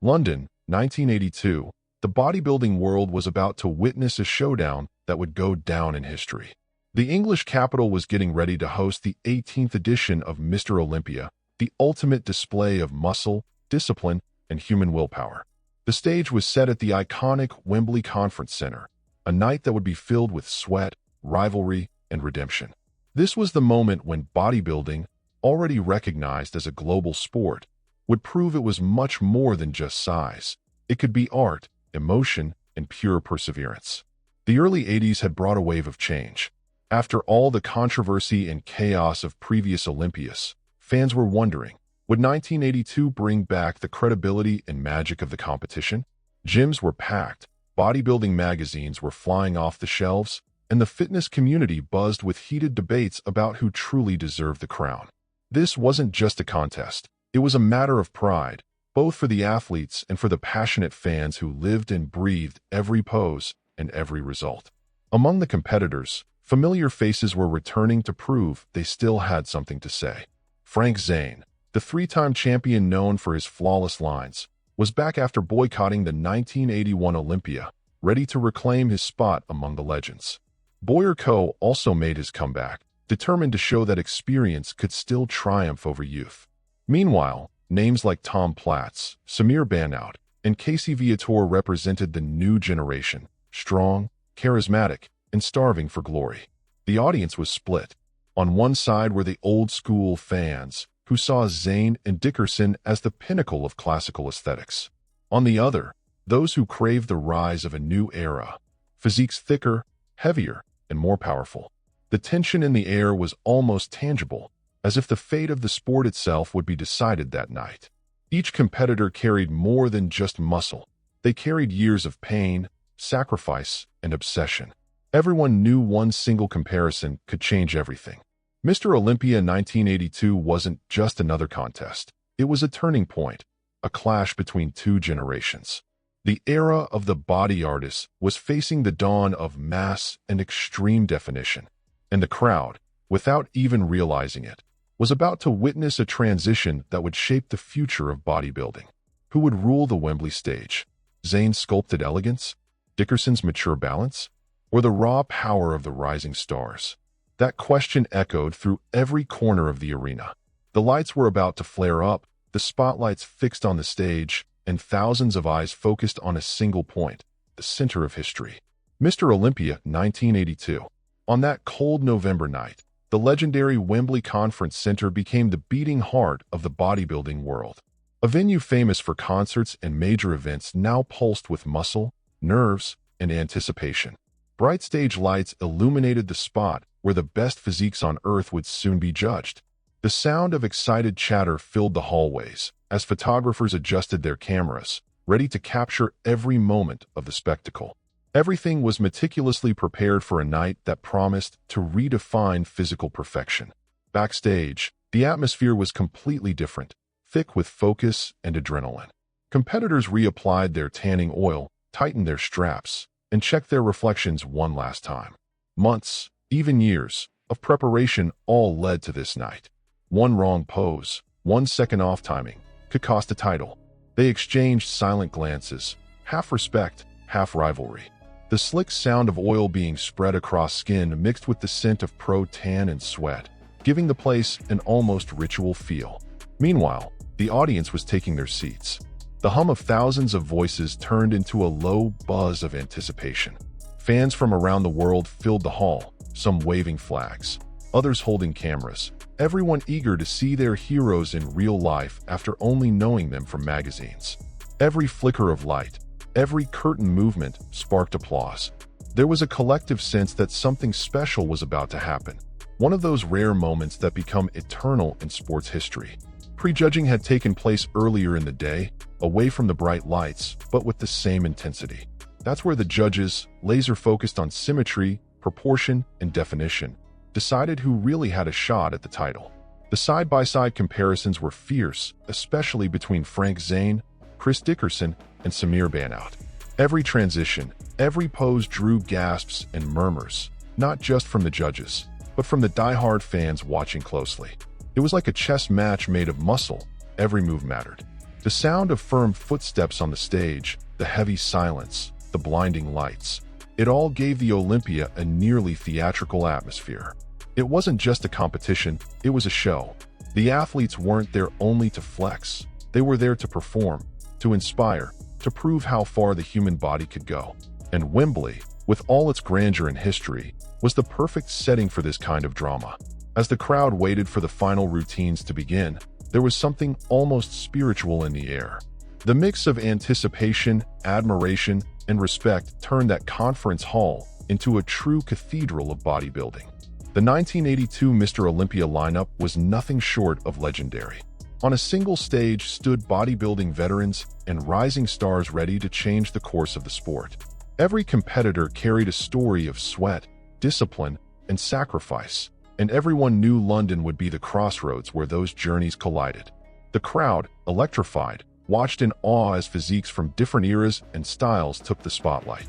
London, 1982. The bodybuilding world was about to witness a showdown that would go down in history. The English capital was getting ready to host the 18th edition of Mr. Olympia, the ultimate display of muscle, discipline, and human willpower. The stage was set at the iconic Wembley Conference Center, a night that would be filled with sweat, rivalry, and redemption. This was the moment when bodybuilding, already recognized as a global sport, would prove it was much more than just size. It could be art, emotion, and pure perseverance. The early 80s had brought a wave of change. After all the controversy and chaos of previous Olympias, fans were wondering, would 1982 bring back the credibility and magic of the competition? Gyms were packed, bodybuilding magazines were flying off the shelves, and the fitness community buzzed with heated debates about who truly deserved the crown. This wasn't just a contest. It was a matter of pride, both for the athletes and for the passionate fans who lived and breathed every pose and every result. Among the competitors, familiar faces were returning to prove they still had something to say. Frank Zane, the three-time champion known for his flawless lines, was back after boycotting the 1981 Olympia, ready to reclaim his spot among the legends. Boyer Coe also made his comeback, determined to show that experience could still triumph over youth. Meanwhile, names like Tom Platz, Samir Banout, and Casey Viator represented the new generation, strong, charismatic, and starving for glory. The audience was split. On one side were the old-school fans, who saw Zane and Dickerson as the pinnacle of classical aesthetics. On the other, those who craved the rise of a new era, physiques thicker, heavier, and more powerful. The tension in the air was almost tangible, as if the fate of the sport itself would be decided that night. Each competitor carried more than just muscle. They carried years of pain, sacrifice, and obsession. Everyone knew one single comparison could change everything. Mr. Olympia 1982 wasn't just another contest. It was a turning point, a clash between two generations. The era of the body artists was facing the dawn of mass and extreme definition, and the crowd, without even realizing it, was about to witness a transition that would shape the future of bodybuilding. Who would rule the Wembley stage? Zane's sculpted elegance? Dickerson's mature balance? Or the raw power of the rising stars? That question echoed through every corner of the arena. The lights were about to flare up, the spotlights fixed on the stage, and thousands of eyes focused on a single point, the center of history. Mr. Olympia 1982. On that cold November night, the legendary Wembley Conference Center became the beating heart of the bodybuilding world. A venue famous for concerts and major events now pulsed with muscle, nerves, and anticipation. Bright stage lights illuminated the spot where the best physiques on earth would soon be judged. The sound of excited chatter filled the hallways as photographers adjusted their cameras, ready to capture every moment of the spectacle. Everything was meticulously prepared for a night that promised to redefine physical perfection. Backstage, the atmosphere was completely different, thick with focus and adrenaline. Competitors reapplied their tanning oil, tightened their straps, and checked their reflections one last time. Months, even years, of preparation all led to this night. One wrong pose, 1 second off timing, could cost a title. They exchanged silent glances, half respect, half rivalry. The slick sound of oil being spread across skin mixed with the scent of pro-tan and sweat, giving the place an almost ritual feel. Meanwhile, the audience was taking their seats. The hum of thousands of voices turned into a low buzz of anticipation. Fans from around the world filled the hall, some waving flags, others holding cameras, everyone eager to see their heroes in real life after only knowing them from magazines. Every flicker of light, every curtain movement sparked applause. There was a collective sense that something special was about to happen, one of those rare moments that become eternal in sports history. Prejudging had taken place earlier in the day, away from the bright lights, but with the same intensity. That's where the judges, laser-focused on symmetry, proportion, and definition, decided who really had a shot at the title. The side-by-side comparisons were fierce, especially between Frank Zane, Chris Dickerson, and Samir Banout. Every transition, every pose drew gasps and murmurs, not just from the judges, but from the die-hard fans watching closely. It was like a chess match made of muscle. Every move mattered. The sound of firm footsteps on the stage, the heavy silence, the blinding lights. It all gave the Olympia a nearly theatrical atmosphere. It wasn't just a competition, it was a show. The athletes weren't there only to flex. They were there to perform, to inspire, to prove how far the human body could go. And Wembley, with all its grandeur and history, was the perfect setting for this kind of drama. As the crowd waited for the final routines to begin, there was something almost spiritual in the air. The mix of anticipation, admiration, and respect turned that conference hall into a true cathedral of bodybuilding. The 1982 Mr. Olympia lineup was nothing short of legendary. On a single stage stood bodybuilding veterans and rising stars ready to change the course of the sport. Every competitor carried a story of sweat, discipline, and sacrifice, and everyone knew London would be the crossroads where those journeys collided. The crowd, electrified, watched in awe as physiques from different eras and styles took the spotlight.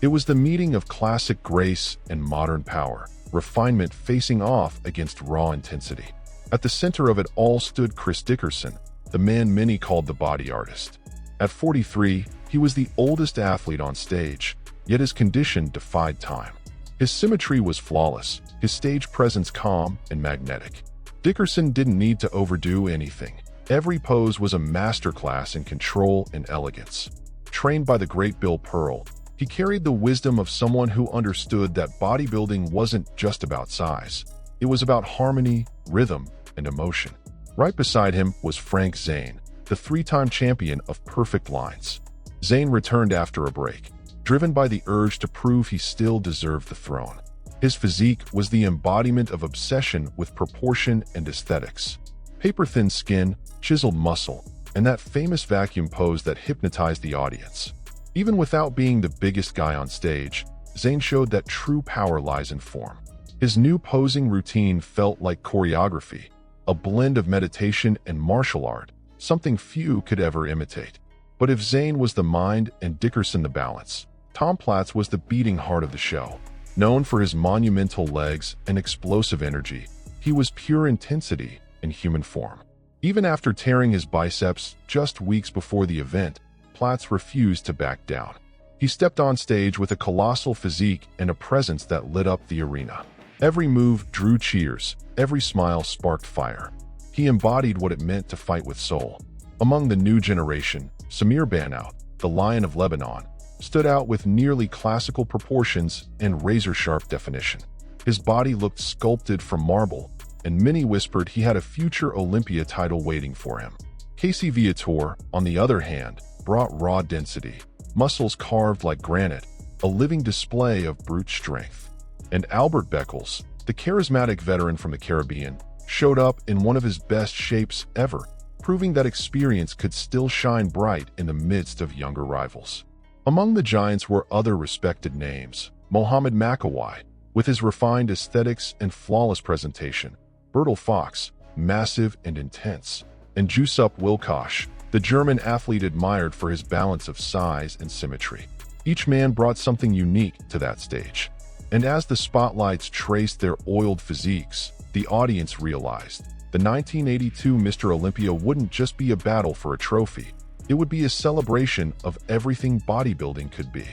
It was the meeting of classic grace and modern power, refinement facing off against raw intensity. At the center of it all stood Chris Dickerson, the man many called the body artist. At 43, he was the oldest athlete on stage, yet his condition defied time. His symmetry was flawless, his stage presence calm and magnetic. Dickerson didn't need to overdo anything. Every pose was a masterclass in control and elegance. Trained by the great Bill Pearl, he carried the wisdom of someone who understood that bodybuilding wasn't just about size. It was about harmony, rhythm, and emotion. Right beside him was Frank Zane, the three-time champion of perfect lines. Zane returned after a break, driven by the urge to prove he still deserved the throne. His physique was the embodiment of obsession with proportion and aesthetics. Paper-thin skin, chiseled muscle, and that famous vacuum pose that hypnotized the audience. Even without being the biggest guy on stage, Zane showed that true power lies in form. His new posing routine felt like choreography, a blend of meditation and martial art, something few could ever imitate. But if Zane was the mind and Dickerson the balance, Tom Platz was the beating heart of the show. Known for his monumental legs and explosive energy, he was pure intensity in human form. Even after tearing his biceps just weeks before the event, Platz refused to back down. He stepped on stage with a colossal physique and a presence that lit up the arena. Every move drew cheers, every smile sparked fire. He embodied what it meant to fight with soul. Among the new generation, Samir Banout, the Lion of Lebanon, stood out with nearly classical proportions and razor-sharp definition. His body looked sculpted from marble, and many whispered he had a future Olympia title waiting for him. Casey Viator, on the other hand, brought raw density, muscles carved like granite, a living display of brute strength. And Albert Beckles, the charismatic veteran from the Caribbean, showed up in one of his best shapes ever, proving that experience could still shine bright in the midst of younger rivals. Among the giants were other respected names: Mohamed Makawai, with his refined aesthetics and flawless presentation; Bertil Fox, massive and intense; and Jusup Wilkosch, the German athlete admired for his balance of size and symmetry. Each man brought something unique to that stage. And as the spotlights traced their oiled physiques, the audience realized the 1982 Mr. Olympia wouldn't just be a battle for a trophy. It would be a celebration of everything bodybuilding could be.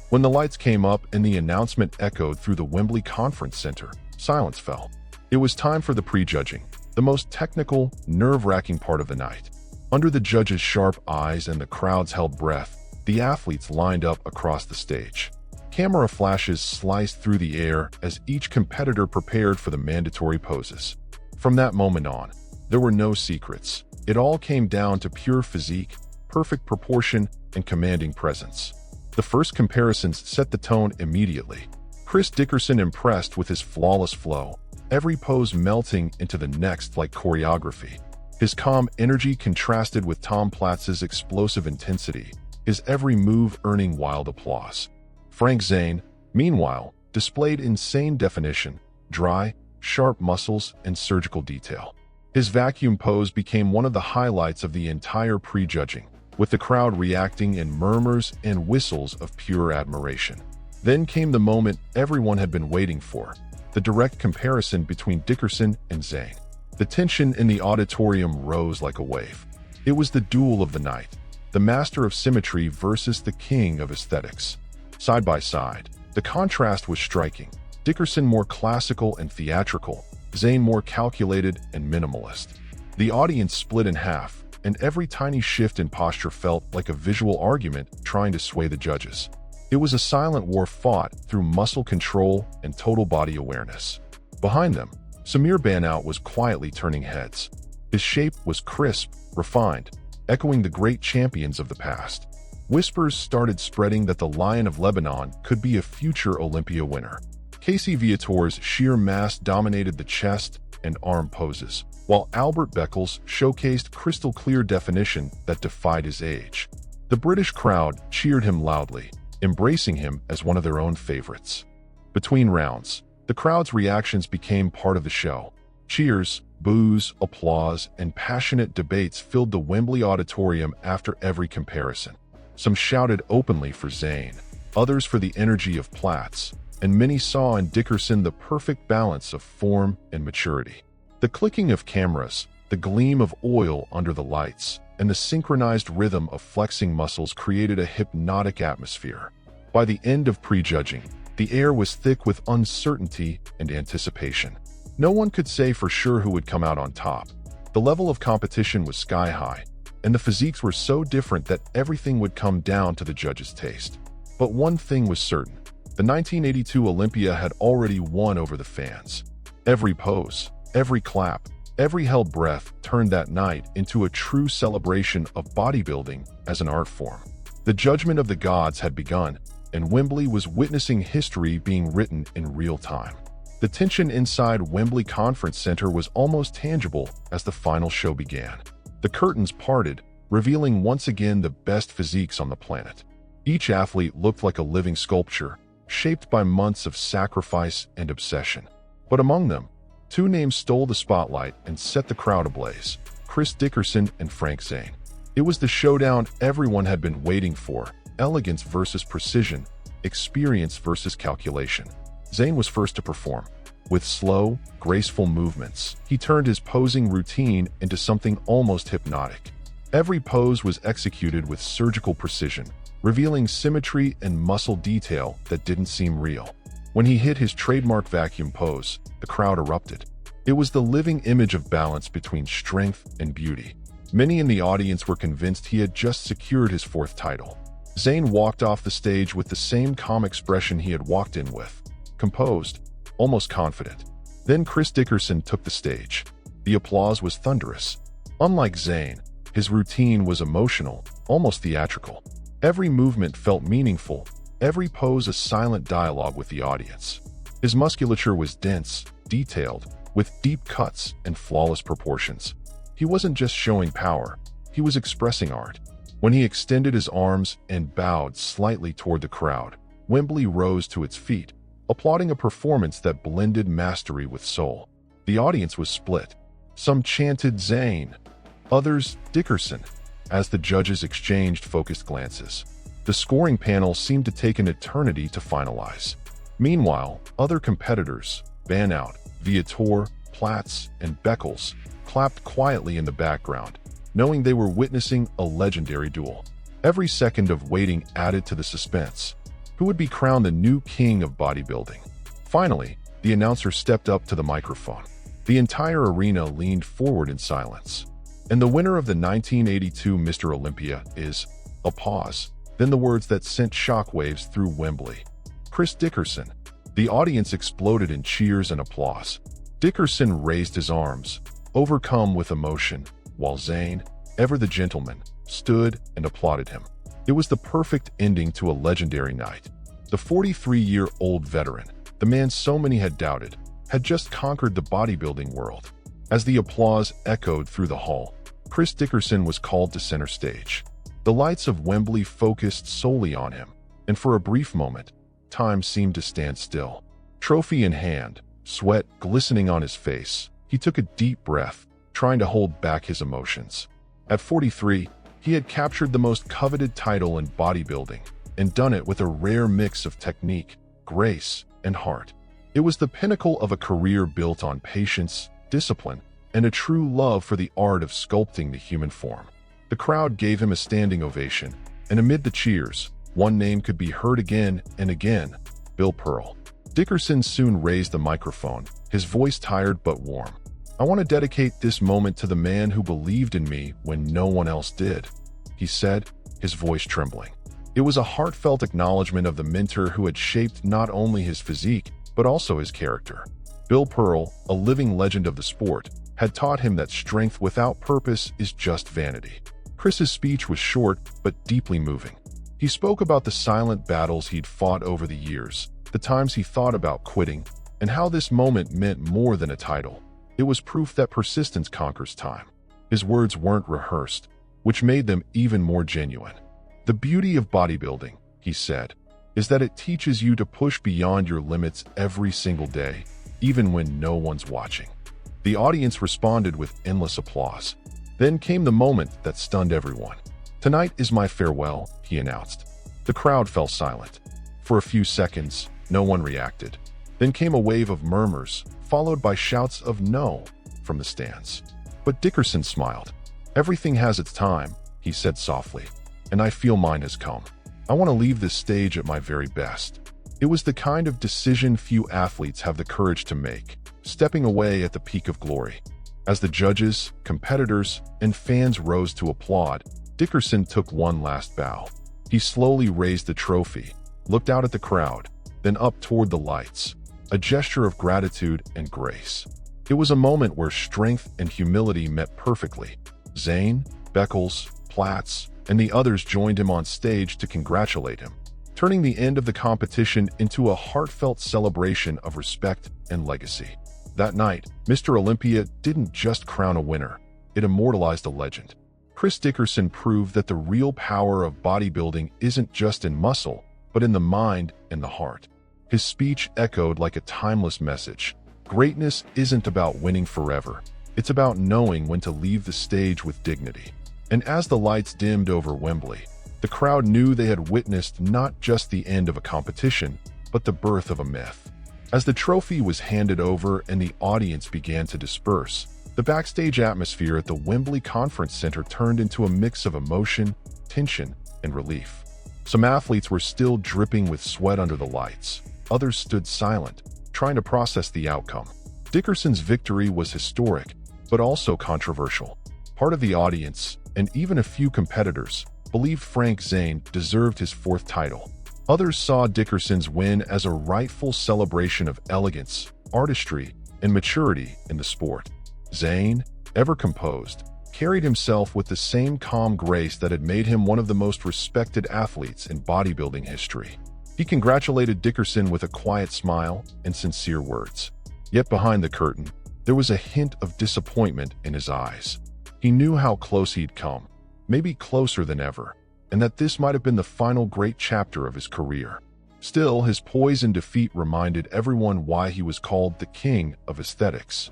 When the lights came up and the announcement echoed through the Wembley Conference Center, silence fell. It was time for the prejudging, the most technical, nerve-wracking part of the night. Under the judges' sharp eyes and the crowd's held breath, the athletes lined up across the stage. Camera flashes sliced through the air as each competitor prepared for the mandatory poses. From that moment on, there were no secrets. It all came down to pure physique, perfect proportion, and commanding presence. The first comparisons set the tone immediately. Chris Dickerson impressed with his flawless flow, every pose melting into the next like choreography. His calm energy contrasted with Tom Platz's explosive intensity, his every move earning wild applause. Frank Zane, meanwhile, displayed insane definition, dry, sharp muscles, and surgical detail. His vacuum pose became one of the highlights of the entire prejudging, with the crowd reacting in murmurs and whistles of pure admiration. Then came the moment everyone had been waiting for, the direct comparison between Dickerson and Zane. The tension in the auditorium rose like a wave. It was the duel of the night, the master of symmetry versus the king of aesthetics. Side by side, the contrast was striking. Dickerson more classical and theatrical, Zane more calculated and minimalist. The audience split in half, and every tiny shift in posture felt like a visual argument trying to sway the judges. It was a silent war fought through muscle control and total body awareness. Behind them, Samir Banout was quietly turning heads. His shape was crisp, refined, echoing the great champions of the past. Whispers started spreading that the Lion of Lebanon could be a future Olympia winner. Casey Viator's sheer mass dominated the chest and arm poses, while Albert Beckles showcased crystal-clear definition that defied his age. The British crowd cheered him loudly, embracing him as one of their own favorites. Between rounds, the crowd's reactions became part of the show. Cheers, boos, applause, and passionate debates filled the Wembley Auditorium after every comparison. Some shouted openly for Zane, others for the energy of Platz, and many saw in Dickerson the perfect balance of form and maturity. The clicking of cameras, the gleam of oil under the lights, and the synchronized rhythm of flexing muscles created a hypnotic atmosphere. By the end of prejudging, the air was thick with uncertainty and anticipation. No one could say for sure who would come out on top. The level of competition was sky-high, and the physiques were so different that everything would come down to the judges' taste. But one thing was certain. The 1982 Olympia had already won over the fans. Every pose, every clap, every held breath turned that night into a true celebration of bodybuilding as an art form. The judgment of the gods had begun, and Wembley was witnessing history being written in real time. The tension inside Wembley Conference Center was almost tangible as the final show began. The curtains parted, revealing once again the best physiques on the planet. Each athlete looked like a living sculpture, shaped by months of sacrifice and obsession. But among them, two names stole the spotlight and set the crowd ablaze: Chris Dickerson and Frank Zane. It was the showdown everyone had been waiting for: elegance versus precision, experience versus calculation. Zane was first to perform. With slow, graceful movements, he turned his posing routine into something almost hypnotic. Every pose was executed with surgical precision, revealing symmetry and muscle detail that didn't seem real. When he hit his trademark vacuum pose, the crowd erupted. It was the living image of balance between strength and beauty. Many in the audience were convinced he had just secured his fourth title. Zane walked off the stage with the same calm expression he had walked in with. Composed, almost confident. Then Chris Dickerson took the stage. The applause was thunderous. Unlike Zane, his routine was emotional, almost theatrical. Every movement felt meaningful, every pose a silent dialogue with the audience. His musculature was dense, detailed, with deep cuts and flawless proportions. He wasn't just showing power, he was expressing art. When he extended his arms and bowed slightly toward the crowd, Wembley rose to its feet, applauding a performance that blended mastery with soul. The audience was split. Some chanted Zane, others Dickerson, as the judges exchanged focused glances. The scoring panel seemed to take an eternity to finalize. Meanwhile, other competitors, Banout, Viator, Platz, and Beckles, clapped quietly in the background, knowing they were witnessing a legendary duel. Every second of waiting added to the suspense. Who would be crowned the new king of bodybuilding? Finally, the announcer stepped up to the microphone. The entire arena leaned forward in silence. And the winner of the 1982 Mr. Olympia is... A pause, then the words that sent shockwaves through Wembley: Chris Dickerson. The audience exploded in cheers and applause. Dickerson raised his arms, overcome with emotion, while Zane, ever the gentleman, stood and applauded him. It was the perfect ending to a legendary night. The 43-year-old veteran, the man so many had doubted, had just conquered the bodybuilding world. As the applause echoed through the hall, Chris Dickerson was called to center stage. The lights of Wembley focused solely on him, and for a brief moment, time seemed to stand still. Trophy in hand, sweat glistening on his face, he took a deep breath, trying to hold back his emotions. At 43, he had captured the most coveted title in bodybuilding, and done it with a rare mix of technique, grace, and heart. It was the pinnacle of a career built on patience, discipline, and a true love for the art of sculpting the human form. The crowd gave him a standing ovation, and amid the cheers, one name could be heard again and again: Bill Pearl. Dickerson soon raised the microphone, his voice tired but warm. "I want to dedicate this moment to the man who believed in me when no one else did," he said, his voice trembling. It was a heartfelt acknowledgement of the mentor who had shaped not only his physique, but also his character. Bill Pearl, a living legend of the sport, had taught him that strength without purpose is just vanity. Chris's speech was short but deeply moving. He spoke about the silent battles he'd fought over the years, the times he thought about quitting, and how this moment meant more than a title. It was proof that persistence conquers time. His words weren't rehearsed, which made them even more genuine. "The beauty of bodybuilding," he said, "is that it teaches you to push beyond your limits every single day, even when no one's watching." The audience responded with endless applause. Then came the moment that stunned everyone. "Tonight is my farewell," he announced. The crowd fell silent. For a few seconds, no one reacted. Then came a wave of murmurs, followed by shouts of "no" from the stands. But Dickerson smiled. "Everything has its time," he said softly, "and I feel mine has come. I want to leave this stage at my very best." It was the kind of decision few athletes have the courage to make, stepping away at the peak of glory. As the judges, competitors, and fans rose to applaud, Dickerson took one last bow. He slowly raised the trophy, looked out at the crowd, then up toward the lights, a gesture of gratitude and grace. It was a moment where strength and humility met perfectly. Zane, Beckles, Platz, and the others joined him on stage to congratulate him, turning the end of the competition into a heartfelt celebration of respect and legacy. That night, Mr. Olympia didn't just crown a winner, it immortalized a legend. Chris Dickerson proved that the real power of bodybuilding isn't just in muscle, but in the mind and the heart. His speech echoed like a timeless message. Greatness isn't about winning forever. It's about knowing when to leave the stage with dignity. And as the lights dimmed over Wembley, the crowd knew they had witnessed not just the end of a competition, but the birth of a myth. As the trophy was handed over and the audience began to disperse, the backstage atmosphere at the Wembley Conference Center turned into a mix of emotion, tension, and relief. Some athletes were still dripping with sweat under the lights. Others stood silent, trying to process the outcome. Dickerson's victory was historic, but also controversial. Part of the audience, and even a few competitors, believed Frank Zane deserved his fourth title. Others saw Dickerson's win as a rightful celebration of elegance, artistry, and maturity in the sport. Zane, ever composed, carried himself with the same calm grace that had made him one of the most respected athletes in bodybuilding history. He congratulated Dickerson with a quiet smile and sincere words. Yet behind the curtain, there was a hint of disappointment in his eyes. He knew how close he'd come, maybe closer than ever, and that this might have been the final great chapter of his career. Still, his poise in defeat reminded everyone why he was called the king of aesthetics.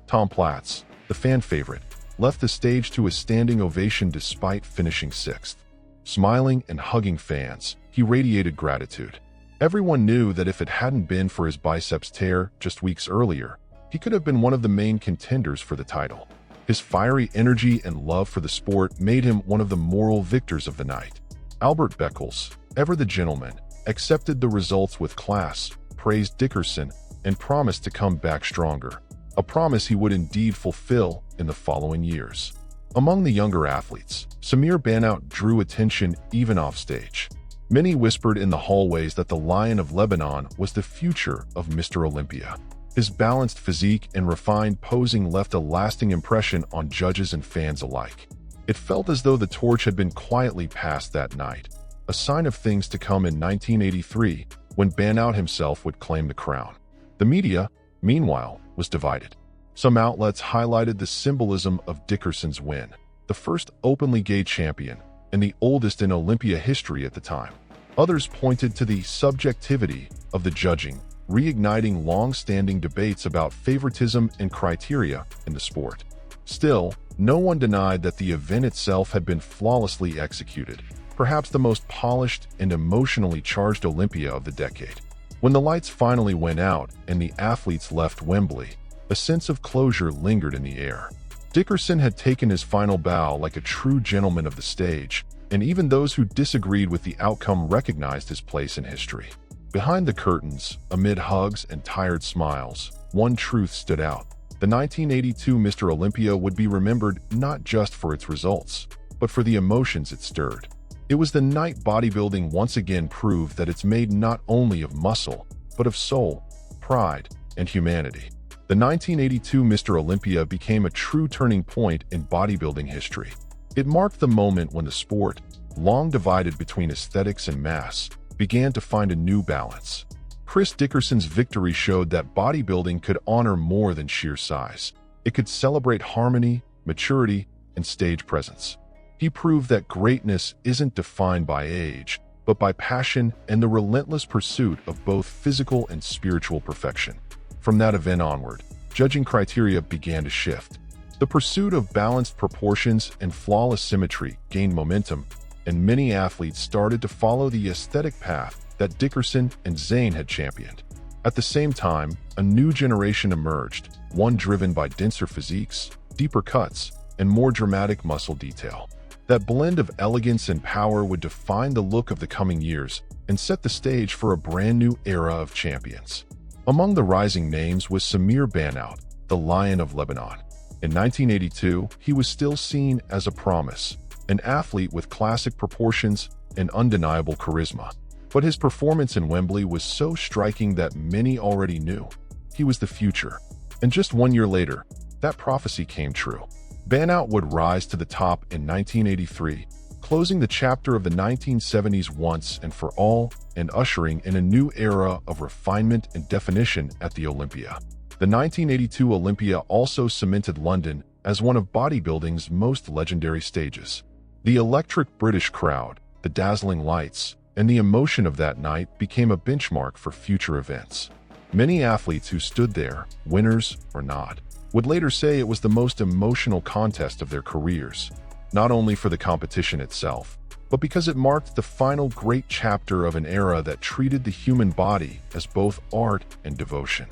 Tom Platz, the fan favorite, left the stage to a standing ovation despite finishing sixth. Smiling and hugging fans, he radiated gratitude. Everyone knew that if it hadn't been for his biceps tear just weeks earlier, he could have been one of the main contenders for the title. His fiery energy and love for the sport made him one of the moral victors of the night. Albert Beckles, ever the gentleman, accepted the results with class, praised Dickerson, and promised to come back stronger. A promise he would indeed fulfill in the following years. Among the younger athletes, Samir Banout drew attention even offstage. Many whispered in the hallways that the Lion of Lebanon was the future of Mr. Olympia. His balanced physique and refined posing left a lasting impression on judges and fans alike. It felt as though the torch had been quietly passed that night, a sign of things to come in 1983 when Banout himself would claim the crown. The media, meanwhile, was divided. Some outlets highlighted the symbolism of Dickerson's win, the first openly gay champion and the oldest in Olympia history at the time. Others pointed to the subjectivity of the judging, reigniting long-standing debates about favoritism and criteria in the sport. Still, no one denied that the event itself had been flawlessly executed, perhaps the most polished and emotionally charged Olympia of the decade. When the lights finally went out and the athletes left Wembley, a sense of closure lingered in the air. Dickerson had taken his final bow like a true gentleman of the stage, and even those who disagreed with the outcome recognized his place in history. Behind the curtains, amid hugs and tired smiles, one truth stood out. The 1982 Mr. Olympia would be remembered not just for its results, but for the emotions it stirred. It was the night bodybuilding once again proved that it's made not only of muscle, but of soul, pride, and humanity. The 1982 Mr. Olympia became a true turning point in bodybuilding history. It marked the moment when the sport, long divided between aesthetics and mass, began to find a new balance. Chris Dickerson's victory showed that bodybuilding could honor more than sheer size. It could celebrate harmony, maturity, and stage presence. He proved that greatness isn't defined by age, but by passion and the relentless pursuit of both physical and spiritual perfection. From that event onward, judging criteria began to shift. The pursuit of balanced proportions and flawless symmetry gained momentum, and many athletes started to follow the aesthetic path that Dickerson and Zane had championed. At the same time, a new generation emerged, one driven by denser physiques, deeper cuts, and more dramatic muscle detail. That blend of elegance and power would define the look of the coming years and set the stage for a brand new era of champions. Among the rising names was Samir Banout, the Lion of Lebanon. In 1982, he was still seen as a promise, an athlete with classic proportions and undeniable charisma. But his performance in Wembley was so striking that many already knew he was the future. And just 1 year later, that prophecy came true. Banout would rise to the top in 1983, closing the chapter of the 1970s once and for all and ushering in a new era of refinement and definition at the Olympia. The 1982 Olympia also cemented London as one of bodybuilding's most legendary stages. The electric British crowd, the dazzling lights, and the emotion of that night became a benchmark for future events. Many athletes who stood there, winners or not, would later say it was the most emotional contest of their careers, not only for the competition itself, but because it marked the final great chapter of an era that treated the human body as both art and devotion.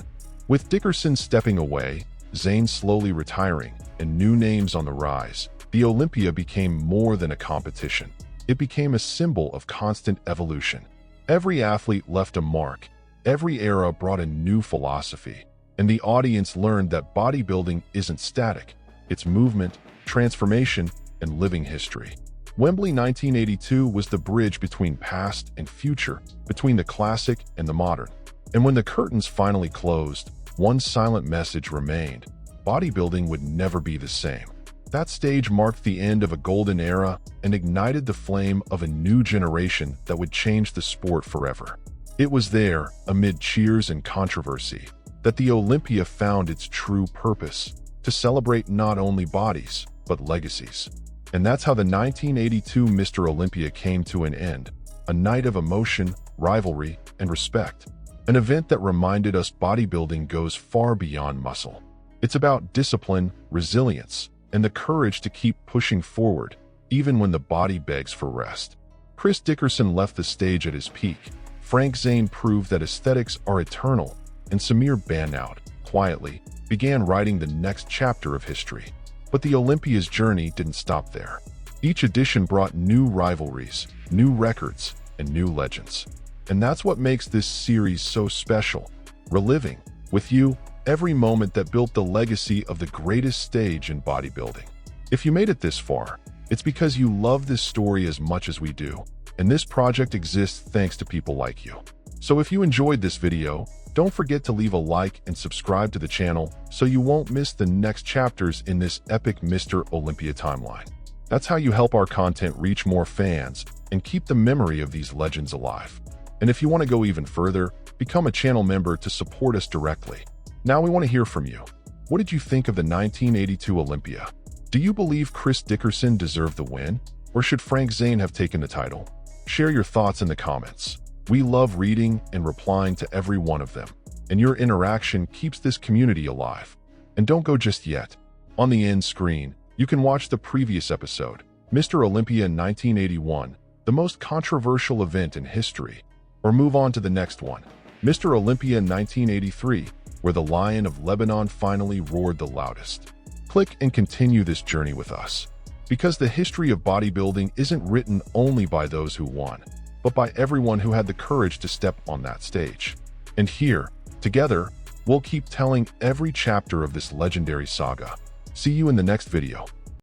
With Dickerson stepping away, Zane slowly retiring, and new names on the rise, the Olympia became more than a competition. It became a symbol of constant evolution. Every athlete left a mark, every era brought a new philosophy, and the audience learned that bodybuilding isn't static. It's movement, transformation, and living history. Wembley 1982 was the bridge between past and future, between the classic and the modern. And when the curtains finally closed, one silent message remained: bodybuilding would never be the same. That stage marked the end of a golden era and ignited the flame of a new generation that would change the sport forever. It was there, amid cheers and controversy, that the Olympia found its true purpose: to celebrate not only bodies, but legacies. And that's how the 1982 Mr. Olympia came to an end, a night of emotion, rivalry, and respect. An event that reminded us bodybuilding goes far beyond muscle. It's about discipline, resilience, and the courage to keep pushing forward, even when the body begs for rest. Chris Dickerson left the stage at his peak. Frank Zane proved that aesthetics are eternal, and Samir Banout, quietly, began writing the next chapter of history. But the Olympia's journey didn't stop there. Each edition brought new rivalries, new records, and new legends. And that's what makes this series so special, reliving, with you, every moment that built the legacy of the greatest stage in bodybuilding. If you made it this far, it's because you love this story as much as we do, and this project exists thanks to people like you. So if you enjoyed this video, don't forget to leave a like and subscribe to the channel so you won't miss the next chapters in this epic Mr. Olympia timeline. That's how you help our content reach more fans and keep the memory of these legends alive. And if you want to go even further, become a channel member to support us directly. Now we want to hear from you. What did you think of the 1982 Olympia? Do you believe Chris Dickerson deserved the win? Or should Frank Zane have taken the title? Share your thoughts in the comments. We love reading and replying to every one of them, and your interaction keeps this community alive. And don't go just yet. On the end screen, you can watch the previous episode, Mr. Olympia 1981, the most controversial event in history. Or move on to the next one, Mr. Olympia 1983, where the Lion of Lebanon finally roared the loudest. Click and continue this journey with us. Because the history of bodybuilding isn't written only by those who won, but by everyone who had the courage to step on that stage. And here, together, we'll keep telling every chapter of this legendary saga. See you in the next video.